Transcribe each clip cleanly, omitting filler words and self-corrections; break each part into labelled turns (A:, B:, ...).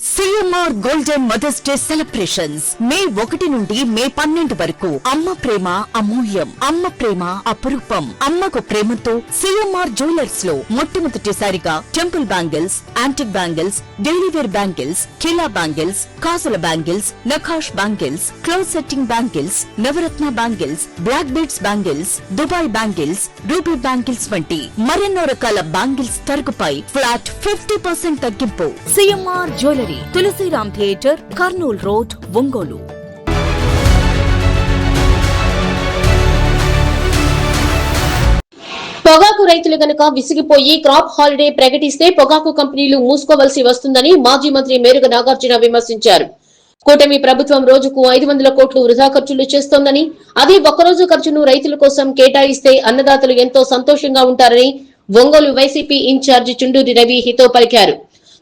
A: CMR golden mother's day celebrations May 1 నుండి మే 12 వరకు. అమ్మ ప్రేమ అమూల్యం, అమ్మ ప్రేమ అపురూపం. అమ్మకు ప్రేమతో సిఎంఆర్ జ్యువెలర్స్ లో మొట్టమొదటిసారిగా temple bangles, antique bangles, daily wear bangles, కిలా బ్యాంగిల్స్, కాసుల బ్యాంగిల్స్, నఖాష్ bangles, close setting bangles, navaratna bangles, black beads bangles, Dubai bangles, ruby bangles వంటి మరెన్నో రకాల బ్యాంగిల్స్ తరుగుపై ఫ్లాట్ 50% తగ్గింపు. CMR jewellery, Tulasiram theatre, Kurnool road, Ongole.
B: పొగాకు రైతులు గనక విసిగిపోయి క్రాప్ హాలిడే ప్రకటిస్తే పొగాకు కంపెనీలు మూసుకోవలసి వస్తుందని మాజీ మంత్రి మేరుగ నాగార్జున విమర్శించారు. కూటమి ప్రభుత్వం రోజుకు 500 కోట్లు వృధా ఖర్చులు చేస్తోందని, అదే ఒక్కరోజు ఖర్చును రైతుల కోసం కేటాయిస్తే అన్నదాతలు ఎంతో సంతోషంగా ఉంటారని ఒంగోలు వైసీపీ ఇన్ఛార్జి చుండూరి రవి హితో పలికారు.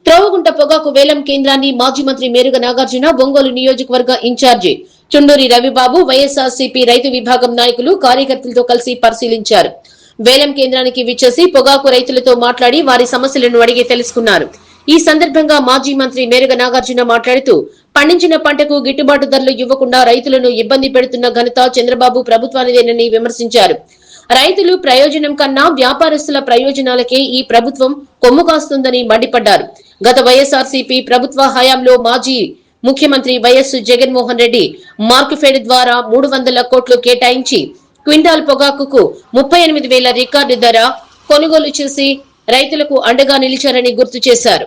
B: త్రోవగుంట పొగాకు వేలం కేంద్రాన్ని మాజీ మంత్రి మేరుగ నాగార్జున, ఒంగోలు నియోజకవర్గ ఇన్ఛార్జి చుండూరి రవిబాబు, వైఎస్ఆర్సీపీ రైతు విభాగం నాయకులు, కార్యకర్తలతో కలిసి పరిశీలించారు. వేలం కేంద్రానికి విచ్చేసి పొగాకు రైతులతో మాట్లాడి వారి సమస్యలను అడిగి తెలుసుకున్నారు. ఈ సందర్భంగా మాజీ మంత్రి మేరుగ నాగార్జున మాట్లాడుతూ, పండించిన పంటకు గిట్టుబాటు ధరలు ఇవ్వకుండా రైతులను ఇబ్బంది పెడుతున్న ఘనత చంద్రబాబు ప్రభుత్వానిదేనని విమర్శించారు. రైతులు ప్రయోజనం కన్నా వ్యాపారస్తుల ప్రయోజనాలకే ఈ ప్రభుత్వం కొమ్ము కాస్తుందని మండిపడ్డారు. గత వైఎస్ఆర్సీపీ ప్రభుత్వ హయాంలో మాజీ ముఖ్యమంత్రి వైఎస్ జగన్మోహన్ రెడ్డి మార్కెఫెడ్ ద్వారా 300 కోట్లు కేటాయించి క్వింటాల్ పొగాకుకు 38,000 రికార్డు ధర కొనుగోలు చేసి రైతులకు అండగా నిలిచారని గుర్తు చేశారు.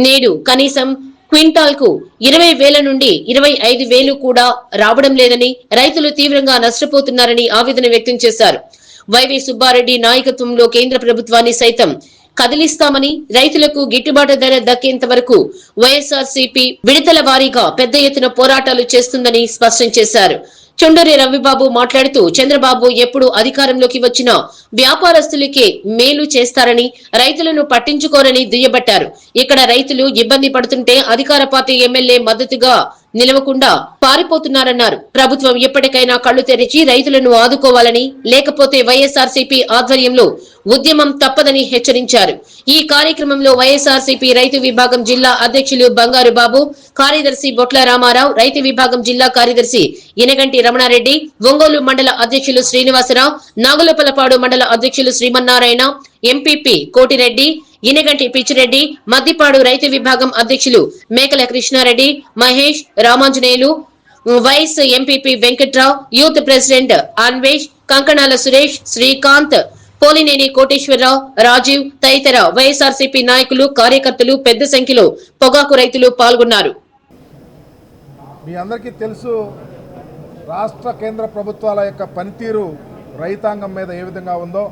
B: నేడు కనీసం క్వింటాల్ కు 20,000 నుండి 25,000 కూడా రావడం లేదని, రైతులు తీవ్రంగా నష్టపోతున్నారని ఆవేదన వ్యక్తం చేశారు. వైవి సుబ్బారెడ్డి నాయకత్వంలో కేంద్ర ప్రభుత్వాన్ని సైతం కదిలిస్తామని, రైతులకు గిట్టుబాటు ధర దక్కేంత వరకు వైఎస్ఆర్సీపీ విడతల వారీగా పెద్ద ఎత్తున పోరాటాలు చేస్తుందని స్పష్టం చేశారు. చుండూరి రవిబాబు మాట్లాడుతూ, చంద్రబాబు ఎప్పుడు అధికారంలోకి వచ్చినా వ్యాపారస్తులకే మేలు చేస్తారని, రైతులను పట్టించుకోరని దుయ్యబట్టారు. ఇక్కడ రైతులు ఇబ్బంది పడుతుంటే అధికార పార్టీ ఎమ్మెల్యే మద్దతుగా నిలవకుండా పారిపోతున్నారన్నారు. ప్రభుత్వం ఎప్పటికైనా కళ్లు తెరిచి రైతులను ఆదుకోవాలని, లేకపోతే వైఎస్ఆర్సీపీ ఆధ్వర్యంలో ఉద్యమం తప్పదని హెచ్చరించారు. ఈ కార్యక్రమంలో వైఎస్ఆర్సీపీ రైతు విభాగం జిల్లా అధ్యక్షులు బంగారు బాబు, కార్యదర్శి బొట్ల రామారావు, రైతు విభాగం జిల్లా కార్యదర్శి ఇనగంటి రమణారెడ్డి, ఒంగోలు మండల అధ్యక్షులు శ్రీనివాసరావు, నాగులపలపాడు మండల అధ్యక్షులు శ్రీమన్నారాయణ, ఎంపీపీ కోటిరెడ్డి, ఇనగంటి పిచ్చిరెడ్డి, మద్దిపాడు రైతు విభాగం అధ్యక్షులు Mekala Krishnareddy, Mahesh, Ramanjaneyulu, vice MPP Venkatrao, youth president Anvesh, Kankanala Suresh, Srikanth, Polineni Koteswararao, Rajiv తదితర వైఎస్ఆర్సీపీ నాయకులు, కార్యకర్తలు పెద్ద సంఖ్యలో పొగాకు రైతులు పాల్గొన్నారు.
C: మీ అందరికీ తెలుసు, రాష్ట్ర కేంద్ర ప్రభుత్వాల యొక్క పనితీరు రైతాంగం మీద ఏ విధంగా ఉందో.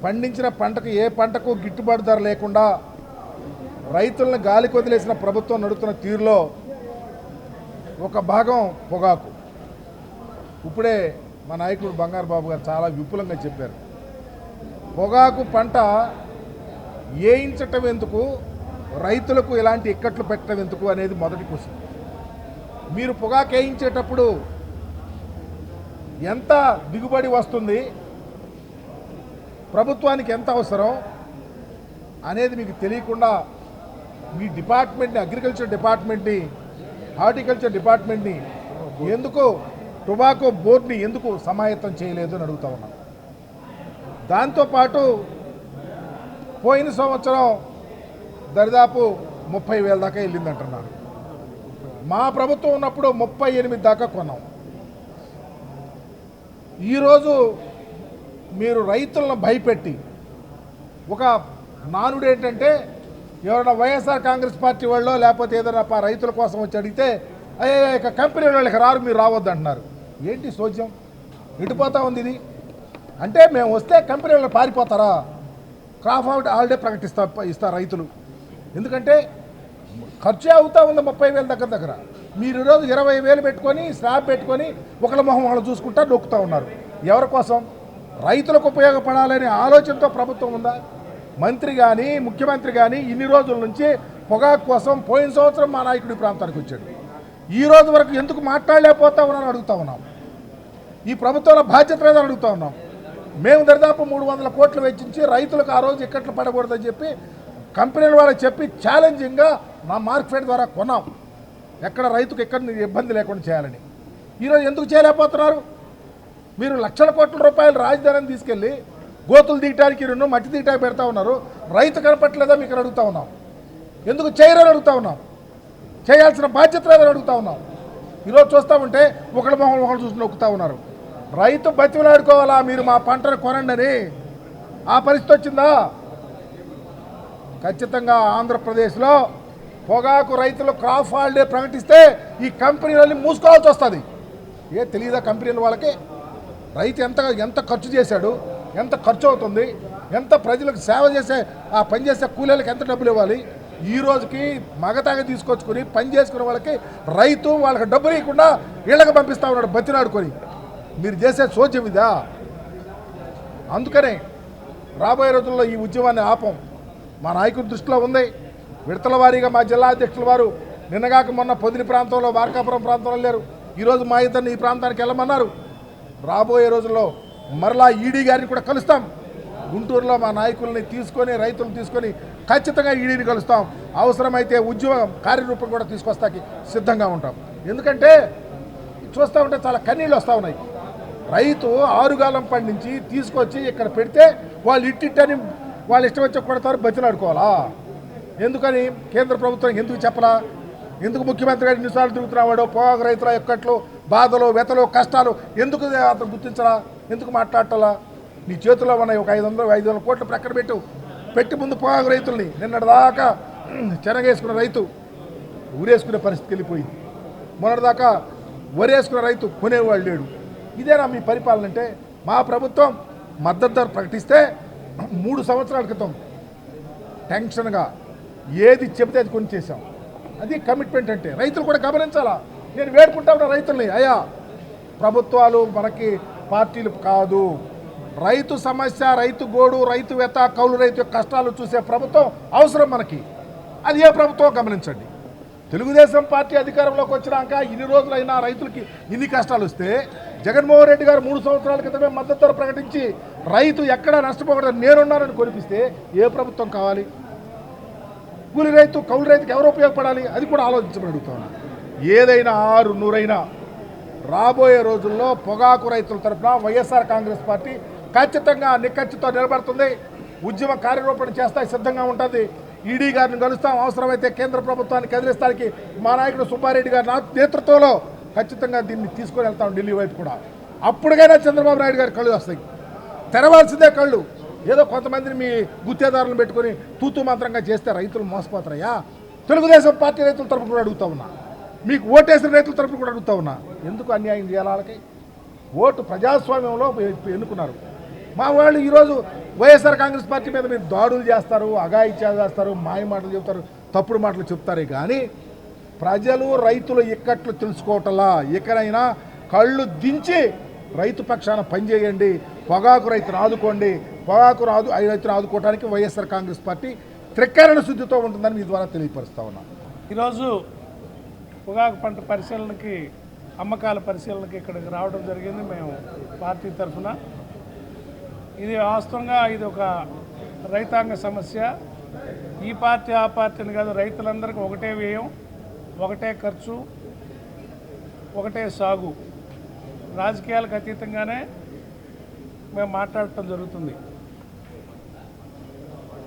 C: పండించిన పంటకు ఏ పంటకు గిట్టుబాటు ధర లేకుండా రైతులను గాలి కొదిలేసిన ప్రభుత్వం నడుస్తున్న తీరులో ఒక భాగం పొగాకు. ఇప్పుడే మా నాయకుడు బంగారు బాబు గారు చాలా విపులంగా చెప్పారు. పొగాకు పంట వేయించటం ఎందుకు, రైతులకు ఎలాంటి ఇక్కట్లు పెట్టడం ఎందుకు అనేది మొదటి క్వశ్చన్. మీరు పొగాకు వేయించేటప్పుడు ఎంత దిగుబడి వస్తుంది, ప్రభుత్వానికి ఎంత అవసరం అనేది మీకు తెలియకుండా మీ డిపార్ట్మెంట్ని, అగ్రికల్చర్ డిపార్ట్మెంట్ని, హార్టికల్చర్ డిపార్ట్మెంట్ని ఎందుకు, టొబాకో బోర్డుని ఎందుకు సమాయత్తం చేయలేదు అని అడుగుతా ఉన్నాను. దాంతోపాటు పోయిన సంవత్సరం దరిదాపు 30,000 దాకా వెళ్ళిందంటున్నారు. మా ప్రభుత్వం ఉన్నప్పుడు 38 దాకా కొన్నాం. ఈరోజు మీరు రైతులను భయపెట్టి ఒక నానుడు ఏంటంటే, ఎవరైనా వైఎస్ఆర్ కాంగ్రెస్ పార్టీ వాళ్ళు లేకపోతే ఏదైనా రైతుల కోసం వచ్చి అడిగితే ఇక కంపెనీ వాళ్ళకి రారు, మీరు రావద్దు అంటున్నారు. ఏంటి సోద్యం, ఎటుపోతా ఉంది ఇది? అంటే మేము వస్తే కంపెనీ వాళ్ళు పారిపోతారా? క్రాప్ హాలిడే ఇస్తారు రైతులు. ఎందుకంటే ఖర్చే అవుతూ ఉంది 30,000 దగ్గర. మీరు ఈరోజు 20,000 పెట్టుకొని స్లాబ్ పెట్టుకొని ఒకళ్ళ మొహం వాళ్ళు చూసుకుంటా నొక్కుతూ ఉన్నారు. ఎవరి కోసం? రైతులకు ఉపయోగపడాలనే ఆలోచనతో ప్రభుత్వం ఉందా? మంత్రి కానీ ముఖ్యమంత్రి కానీ ఇన్ని రోజుల నుంచి పొగాకు కోసం పోయిన సంవత్సరం మా నాయకుడి ప్రాంతానికి వచ్చాడు. ఈ రోజు వరకు ఎందుకు మాట్లాడలేకపోతా ఉన్నారని అడుగుతా ఉన్నాం. ఈ ప్రభుత్వంలో బాధ్యత లేదని అడుగుతా ఉన్నాం. మేము దరిదాపు 300 కోట్లు వెచ్చించి రైతులకు ఆ రోజు ఇక్కట్లు పడకూడదని చెప్పి కంపెనీల వాళ్ళకి చెప్పి ఛాలెంజింగ్గా నా మార్కెట్ ద్వారా కొన్నాం, ఎక్కడ రైతుకు ఎక్కడ ఇబ్బంది లేకుండా చేయాలని. ఈరోజు ఎందుకు చేయలేకపోతున్నారు? మీరు లక్షల కోట్ల రూపాయలు రాజధానిని తీసుకెళ్ళి గోతులు తీయటానికి రెండు మట్టి తీయటానికి పెడతా ఉన్నారు. రైతు కనపట్లేదా మీకు అడుగుతా ఉన్నాం. ఎందుకు చేయరని అడుగుతా ఉన్నాం. చేయాల్సిన బాధ్యత లేదని అడుగుతా ఉన్నాం. ఈరోజు చూస్తూ ఉంటే ఒకళ్ళ మొహం ఒకళ్ళు చూసి నొక్కుతూ ఉన్నారు. రైతు బతిమలాడుకోవాలా, మీరు మా పంటను కొనండి అని. ఆ పరిస్థితి వచ్చిందా? ఖచ్చితంగా ఆంధ్రప్రదేశ్లో పొగాకు రైతులు క్రాప్ హాలిడే ప్రకటిస్తే ఈ కంపెనీలన్నీ మూసుకోవాల్సి వస్తుంది. తెలియదా కంపెనీల వాళ్ళకి రైతు ఎంత ఖర్చు చేశాడు, ఎంత ఖర్చు అవుతుంది, ఎంత ప్రజలకు సేవ చేసే ఆ పని చేసే కూలీలకు ఎంత డబ్బులు ఇవ్వాలి. ఈ రోజుకి మగతాగా తీసుకొచ్చుకొని పని చేసుకునే వాళ్ళకి రైతు వాళ్ళకి డబ్బులు ఇవ్వకుండా ఇళ్ళకి పంపిస్తూ ఉన్నాడు బతినాడుకొని. మీరు చేసే సోద్యం ఇదా? అందుకనే రాబోయే రోజుల్లో ఈ ఉద్యమాన్ని ఆపం. మా నాయకుడి దృష్టిలో ఉంది. విడతల వారీగా మా జిల్లా అధ్యక్షుల వారు నిన్నగాక మొన్న పొదిలి ప్రాంతంలో మార్కాపురం ప్రాంతంలో వెళ్ళారు. ఈరోజు మా ఇద్దరిని ఈ ప్రాంతానికి వెళ్ళమన్నారు. రాబోయే రోజుల్లో మరలా ఈడీ గారిని కూడా కలుస్తాం. గుంటూరులో మా నాయకుల్ని తీసుకొని రైతులను తీసుకొని ఖచ్చితంగా ఈడీని కలుస్తాం. అవసరమైతే ఉద్యమం కార్యరూపం కూడా తీసుకొస్తాకి సిద్ధంగా ఉంటాం. ఎందుకంటే చూస్తూ ఉంటే చాలా కన్నీళ్ళు వస్తూ ఉన్నాయి. రైతు ఆరుగాలం పండించి తీసుకొచ్చి ఇక్కడ పెడితే వాళ్ళు ఇట్టిట్టని వాళ్ళు ఇష్టం వచ్చి కొడతారు, బతిలాడుకోవాలా? ఎందుకని కేంద్ర ప్రభుత్వం ఎందుకు చెప్పలా? ఎందుకు ముఖ్యమంత్రి గారు ఎన్నిసార్లు తిరుగుతున్నావాడో పొగాకు రైతుల ఎక్కట్లు బాధలు వెతలు కష్టాలు ఎందుకు అతను గుర్తించరా? ఎందుకు మాట్లాడాలా? నీ చేతిలో ఉన్నాయి ఒక 500 కోట్లు ప్రక్కన పెట్టి ముందు పొగాకు రైతుల్ని నిన్నటిదాకా చెనగేసుకున్న రైతు ఊరేసుకునే పరిస్థితికి వెళ్ళిపోయింది. మొన్నటిదాకా వరేసుకున్న రైతు కొనేవాళ్ళు లేడు. ఇదేనా మీ పరిపాలన అంటే? మా ప్రభుత్వం మద్దతు ధర ప్రకటిస్తే 3 సంవత్సరాల క్రితం టెన్షన్గా ఏది చెబితే అది కొని చేశాం. అది కమిట్మెంట్ అంటే. రైతులు కూడా గమనించాలా. నేను వేడుకుంటా ఉన్నా రైతుల్ని, అయ్యా ప్రభుత్వాలు మనకి పార్టీలు కాదు, రైతు సమస్య, రైతు గోడు, రైతు వెత, కౌలు రైతు యొక్క కష్టాలు చూసే ప్రభుత్వం అవసరం మనకి. అది ఏ ప్రభుత్వం గమనించండి. తెలుగుదేశం పార్టీ అధికారంలోకి వచ్చినాక ఇన్ని రోజులైనా రైతులకి ఇన్ని కష్టాలు వస్తే జగన్మోహన్ రెడ్డి గారు 3 సంవత్సరాల క్రితమే మద్దతు ధర ప్రకటించి రైతు ఎక్కడా నష్టపోకూడదని నేనున్నానని కొనిపిస్తే ఏ ప్రభుత్వం కావాలి? కూలి రైతు, కౌలు రైతుకి ఎవరు ఉపయోగపడాలి? అది కూడా ఆలోచించమని అడుగుతాను. ఏదైనా 6-100 రాబోయే రోజుల్లో పొగాకు రైతుల తరఫున వైఎస్ఆర్ కాంగ్రెస్ పార్టీ ఖచ్చితంగా నిక్కచ్చితో నిలబడుతుంది. ఉద్యమ కార్యరూపణ చేస్తా సిద్ధంగా ఉంటుంది. ఈడీ గారిని కలుస్తాం. అవసరమైతే కేంద్ర ప్రభుత్వానికి ఎదిరిస్తానికి మా నాయకుడు సుబ్బారెడ్డి గారి నేతృత్వంలో ఖచ్చితంగా దీన్ని తీసుకొని వెళ్తాం ఢిల్లీ వైపు కూడా. అప్పటికైనా చంద్రబాబు నాయుడు గారి కళ్ళు వస్తాయి. తెరవాల్సిందే కళ్ళు. ఏదో కొంతమందిని మీ గుత్తేదారులను పెట్టుకొని తూతూ మంత్రంగా చేస్తే రైతులు మోసపోతారయ్యా. తెలుగుదేశం పార్టీ రైతుల తరఫున కూడా అడుగుతా ఉన్నా, మీకు ఓటేసిన రైతుల తరఫున కూడా అడుగుతా ఉన్నా, ఎందుకు అన్యాయం చేయాలి వాళ్ళకి? ఓటు ప్రజాస్వామ్యంలో ఎన్నుకున్నారు. మా వాళ్ళు ఈరోజు వైఎస్ఆర్ కాంగ్రెస్ పార్టీ మీద మీరు దాడులు చేస్తారు, అఘాయిత్యాలు చేస్తారు, మాయ మాటలు చెప్తారు, తప్పుడు మాటలు చెప్తారే కానీ ప్రజలు రైతులు ఇక్కట్లు తెలుసుకోవటంలా. ఇకనైనా కళ్ళు దించి రైతు పక్షాన పనిచేయండి. పొగాకు రైతును ఆదుకోండి. పొగాకు రైతును ఆదుకోవడానికి వైఎస్ఆర్ కాంగ్రెస్ పార్టీ త్రికరణ శుద్ధితో ఉంటుందని మీ ద్వారా తెలియపరుస్తా ఉన్నాను.
D: ఈరోజు పొగాకు పంట పరిశీలనకి, అమ్మకాల పరిశీలనకి ఇక్కడికి రావడం జరిగింది మేము పార్టీ తరఫున. ఇది వాస్తవంగా ఇది ఒక రైతాంగ సమస్య. ఈ పార్టీ ఆ పార్టీని కాదు, రైతులందరికీ ఒకటే వ్యయం, ఒకటే ఖర్చు, ఒకటే సాగు. రాజకీయాలకు అతీతంగానే మేము మాట్లాడటం జరుగుతుంది.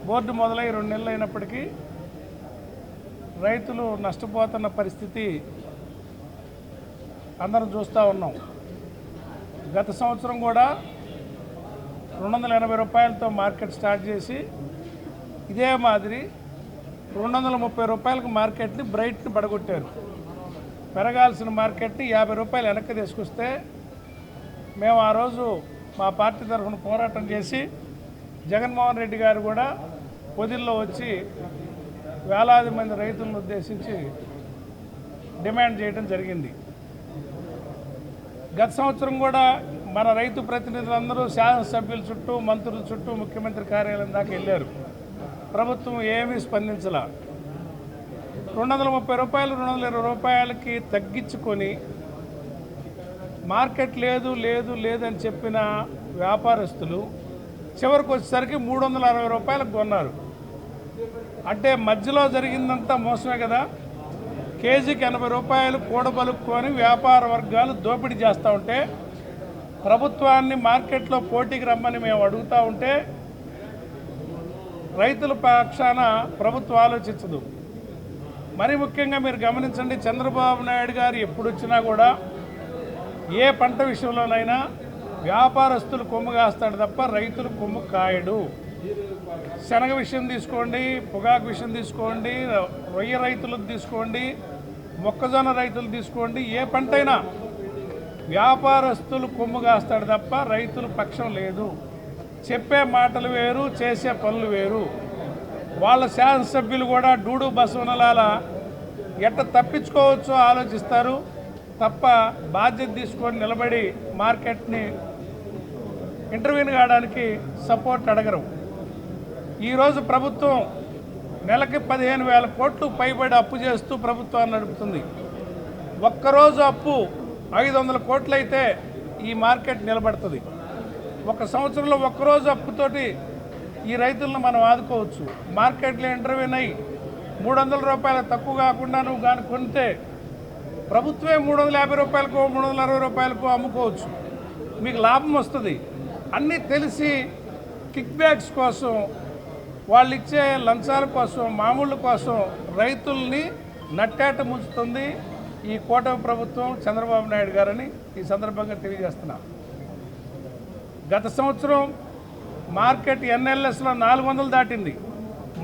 D: బోర్డు మొదలై 2 నెలలు అయినప్పటికీ రైతులు నష్టపోతున్న పరిస్థితి అందరం చూస్తూ ఉన్నాం. గత సంవత్సరం కూడా 280 రూపాయలతో మార్కెట్ స్టార్ట్ చేసి ఇదే మాదిరి 230 రూపాయలకు మార్కెట్ని బ్రైట్ని పడగొట్టారు. పెరగాల్సిన మార్కెట్ని 50 రూపాయలు వెనక్కి తీసుకొస్తే మేము ఆ రోజు మా పార్టీ తరఫున పోరాటం చేసి జగన్మోహన్ రెడ్డి గారు కూడా పొదిల్లో వచ్చి వేలాది మంది రైతులను ఉద్దేశించి డిమాండ్ చేయడం జరిగింది. గత సంవత్సరం కూడా మన రైతు ప్రతినిధులందరూ శాసనసభ్యుల చుట్టూ, మంత్రుల చుట్టూ, ముఖ్యమంత్రి కార్యాలయం దాకా వెళ్ళారు. ప్రభుత్వం ఏమీ స్పందించలా. 230 రూపాయలు 220 రూపాయలకి తగ్గించుకొని మార్కెట్ లేదు లేదు లేదని చెప్పిన వ్యాపారస్తులు చివరికి వచ్చేసరికి 360 రూపాయలకు కొన్నారు. అంటే మధ్యలో జరిగిందంతా మోసమే కదా. కేజీకి 80 రూపాయలు కూడబలుక్కొని వ్యాపార వర్గాలు దోపిడీ చేస్తూ ఉంటే ప్రభుత్వాన్ని మార్కెట్లో పోటీకి రమ్మని మేము అడుగుతూ ఉంటే రైతుల పక్షాన ప్రభుత్వం ఆలోచించదు. మరి ముఖ్యంగా మీరు గమనించండి, చంద్రబాబు నాయుడు గారు ఎప్పుడు వచ్చినా కూడా ఏ పంట విషయంలోనైనా వ్యాపారస్తులు కొమ్ము కాస్తాడు తప్ప రైతులు కొమ్ము కాయడు. శనగ విషయం తీసుకోండి, పొగాకు విషయం తీసుకోండి, రొయ్య రైతులకు తీసుకోండి, మొక్కజొన్న రైతులు తీసుకోండి, ఏ పంటైనా వ్యాపారస్తులు కొమ్ము కాస్తాడు తప్ప రైతుల పక్షం లేదు. చెప్పే మాటలు వేరు, చేసే పనులు వేరు. వాళ్ళ శాసనసభ్యులు కూడా డూడు బసవనలాల ఎట్ట తప్పించుకోవచ్చో ఆలోచిస్తారు తప్ప బాధ్యత తీసుకొని నిలబడి మార్కెట్ని ఇంటర్వ్యూని కావడానికి సపోర్ట్ అడగరు. ఈరోజు ప్రభుత్వం నెలకి 15,000 కోట్లు పైబడి అప్పు చేస్తూ ప్రభుత్వాన్ని నడుపుతుంది. ఒక్కరోజు అప్పు 500 కోట్లు అయితే ఈ మార్కెట్ నిలబడుతుంది. ఒక సంవత్సరంలో ఒక్కరోజు అప్పుతోటి ఈ రైతులను మనం ఆదుకోవచ్చు. మార్కెట్లో ఇంటర్వ్యూన్ అయ్యి 300 రూపాయలు తక్కువ కాకుండా నువ్వు కానీ కొంటే ప్రభుత్వమే 350 రూపాయలకు 360 రూపాయలకు అమ్ముకోవచ్చు, మీకు లాభం వస్తుంది. అన్నీ తెలిసి కిక్ బ్యాక్స్ కోసం, వాళ్ళు ఇచ్చే లంచాల కోసం, మామూళ్ళ కోసం రైతుల్ని నట్టేట ముంచుతుంది ఈ కూటమి ప్రభుత్వం, చంద్రబాబు నాయుడు గారని ఈ సందర్భంగా తెలియజేస్తున్నా. గత సంవత్సరం మార్కెట్ ఎన్ఎల్ఎస్లో 400 దాటింది.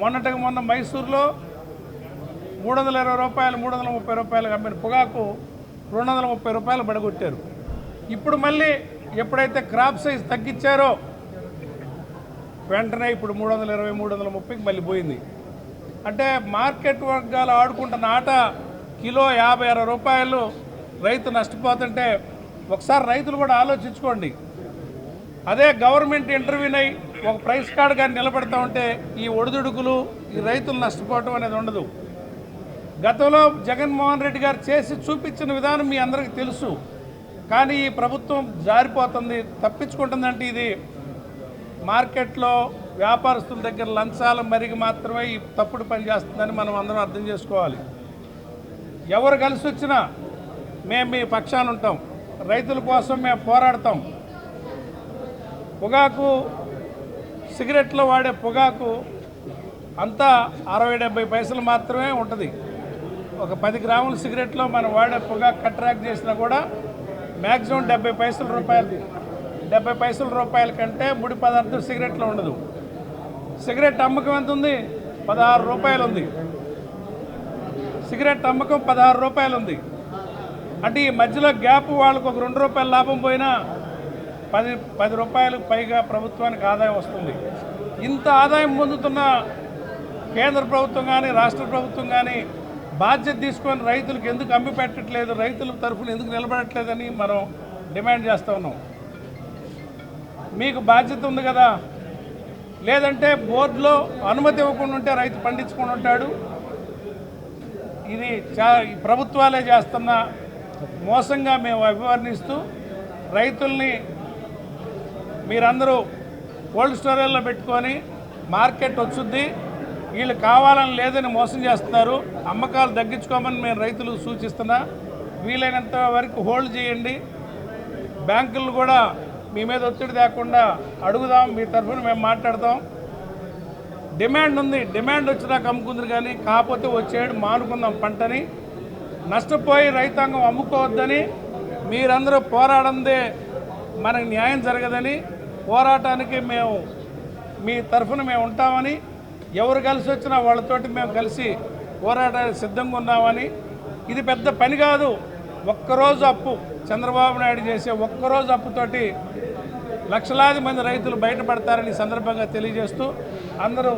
D: మొన్నటికి మొన్న మైసూరులో 320 రూపాయలు 330 రూపాయలు అమ్మిన పొగాకు 230 రూపాయలు పడగొట్టారు. ఇప్పుడు మళ్ళీ ఎప్పుడైతే క్రాప్ సైజ్ తగ్గించారో వెంటనే ఇప్పుడు 320 330కి మళ్ళీ పోయింది. అంటే మార్కెట్ వర్గాలు ఆడుకుంటున్న ఆట కిలో 50-60 రూపాయలు రైతు నష్టపోతుంటే ఒకసారి రైతులు కూడా ఆలోచించుకోండి. అదే గవర్నమెంట్ ఇంటర్వ్యూన్ అయ్యి ఒక ప్రైస్ కార్డు కానీ నిలబెడతా ఉంటే ఈ ఒడిదుడుకులు, ఈ రైతులు నష్టపోవటం అనేది ఉండదు. గతంలో జగన్మోహన్ రెడ్డి గారు చేసి చూపించిన విధానం మీ అందరికీ తెలుసు. కానీ ఈ ప్రభుత్వం జారిపోతుంది, తప్పించుకుంటుందంటే ఇది మార్కెట్లో వ్యాపారస్తుల దగ్గర లంచాల మరిగి మాత్రమే ఈ తప్పుడు పని చేస్తుందని మనం అందరం అర్థం చేసుకోవాలి. ఎవరు కలిసి వచ్చినా మేము మీ పక్షాన ఉంటాం, రైతుల కోసం మేము పోరాడతాం. పొగాకు, సిగరెట్లో వాడే పొగాకు అంతా 60-70 పైసలు మాత్రమే ఉంటుంది. ఒక 10 గ్రాముల సిగరెట్లో మనం వాడే పొగాకు కట్రాక్ట్ చేసినా కూడా మ్యాక్సిమం 70 పైసల రూపాయల కంటే ముడి పదార్థం సిగరెట్లో ఉండదు. సిగరెట్ అమ్మకం ఎంత ఉంది? 16 రూపాయలు ఉంది. సిగరెట్ అమ్మకం 16 రూపాయలు ఉంది. అంటే ఈ మధ్యలో గ్యాప్ వాళ్ళకు ఒక 2 రూపాయల లాభం పోయినా 10 రూపాయలకు పైగా ప్రభుత్వానికి ఆదాయం వస్తుంది. ఇంత ఆదాయం పొందుతున్న కేంద్ర ప్రభుత్వం కానీ రాష్ట్ర ప్రభుత్వం కానీ బాధ్యత తీసుకొని రైతులకు ఎందుకు అమ్మి పెట్టట్లేదు, రైతుల తరఫున ఎందుకు నిలబడట్లేదని మనం డిమాండ్ చేస్తూ ఉన్నాం. మీకు బాధ్యత ఉంది కదా, లేదంటే బోర్డులో అనుమతి ఇవ్వకుండా ఉంటే రైతు పండించుకొని ఉంటాడు. ఇది ప్రభుత్వాలే చేస్తున్న మోసంగా మేము అభివర్ణిస్తూ రైతుల్ని మీరందరూ కోల్డ్ స్టోరేజ్లో పెట్టుకొని మార్కెట్ వచ్చుద్ది, వీళ్ళు కావాలని లేదని మోసం చేస్తున్నారు, అమ్మకాలు తగ్గించుకోమని మేము రైతులకు సూచిస్తున్నా. వీలైనంత వరకు హోల్డ్ చేయండి. బ్యాంకులు కూడా మీ మీద ఒత్తిడి తేకుండా అడుగుదాం, మీ తరఫున మేము మాట్లాడతాం. డిమాండ్ ఉంది, డిమాండ్ వచ్చినాక అమ్ముకుందరు కానీ కాకపోతే వచ్చేడు మానుకుందాం పంటని. నష్టపోయి రైతాంగం అమ్ముకోవద్దని మీరందరూ పోరాడందే మనకు న్యాయం జరగదని పోరాటానికి మేము మీ తరఫున మేము ఉంటామని, ఎవరు కలిసి వచ్చినా వాళ్ళతోటి మేము కలిసి పోరాటానికి సిద్ధంగా ఉన్నామని. ఇది పెద్ద పని కాదు. ఒక్కరోజు అప్పు, చంద్రబాబు నాయుడు చేసే ఒక్కరోజు అప్పుతోటి లక్షలాది మంది రైతులు బయటపడతారని సందర్భంగా తెలియజేస్తూ అందరూ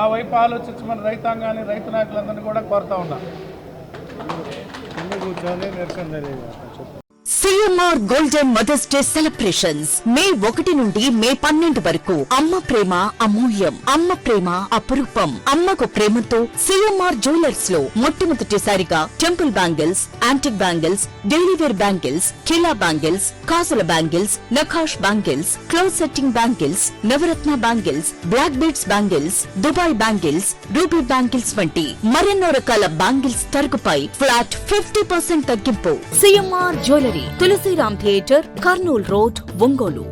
D: ఆ వైపు ఆలోచించమని రైతాంగాన్ని, రైతు నాయకులందరినీ కూడా కోరుతా ఉన్నాం.
A: CMR golden mother's day celebrations May 1 నుండి మే 12 వరకు. అమ్మ ప్రేమ అమూల్యం, అమ్మ ప్రేమ అపురూపం. అమ్మకు ప్రేమతో సిఎంఆర్ జ్యువెలర్స్ లో మొట్టమొదటిసారిగా temple bangles, antique bangles, daily wear bangles, కిలా బ్యాంగిల్స్, కాసుల బ్యాంగిల్స్, నఖాష్ bangles, close setting bangles, navaratna bangles, black beads bangles, Dubai bangles, ruby bangles వంటి మరెన్నో రకాల బ్యాంగిల్స్ తరుగుపై ఫ్లాట్ 50% తగ్గింపు. CMR jewellery, Tulasiram theatre, Kurnool road, Ongole.